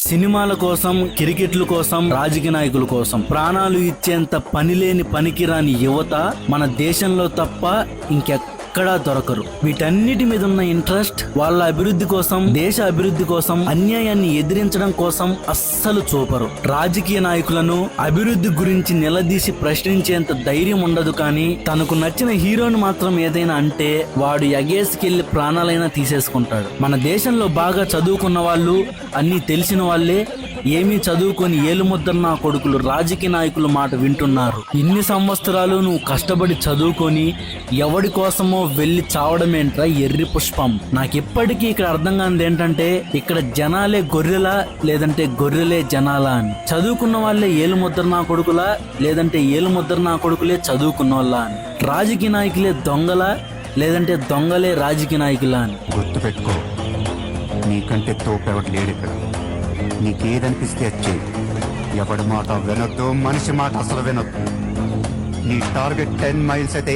సినిమాల కోసం, క్రికెట్ల కోసం, రాజకీయ నాయకుల కోసం ప్రాణాలు ఇచ్చేంత పనిలేని పనికిరాని యువత మన దేశంలో తప్ప ఇంకెక్కడా దొరకరు. వీటన్నిటి మీద ఉన్న ఇంట్రెస్ట్ వాళ్ళ అభివృద్ధి కోసం, దేశ అభివృద్ధి కోసం, అన్యాయాన్ని ఎదిరించడం కోసం అస్సలు చూపరు. రాజకీయ నాయకులను అభివృద్ధి గురించి నిలదీసి ప్రశ్నించేంత ధైర్యం ఉండదు. కానీ తనకు నచ్చిన హీరోని మాత్రం ఏదైనా అంటే వాడు ఎగేసుకెళ్లి ప్రాణాలైనా తీసేసుకుంటాడు. మన దేశంలో బాగా చదువుకున్న వాళ్ళు, అన్ని తెలిసిన వాళ్ళే ఏమీ చదువుకొని ఏలుముద్ర నా కొడుకులు రాజకీయ నాయకుల మాట వింటున్నారు. ఇన్ని సంవత్సరాలు నువ్వు కష్టపడి చదువుకొని ఎవడి కోసమో వెళ్లి చావడమేంట్రా ఎర్రి పుష్పం. నాకెప్పటికీ ఇక్కడ అర్థం కానిది ఏంటంటే ఇక్కడ జనాలే గొర్రెలా లేదంటే గొర్రెలే జనాలా అని. చదువుకున్న వాళ్ళే ఏలుముద్ర నా కొడుకులా లేదంటే ఏలుముద్ర నా కొడుకులే చదువుకున్న వాళ్ళ అని. రాజకీయ నాయకులే దొంగలా లేదంటే దొంగలే రాజకీయ నాయకులా అని. గుర్తుపెట్టుకో, నీకంటే తోపెవడు లేడు ఇక్కడ. నీకేదనిపిస్తే వచ్చే, ఎవడి మాట వినొద్దు, మనిషి మాట అసలు వినొద్దు. నీ టార్గెట్ 10 మైల్స్ అయితే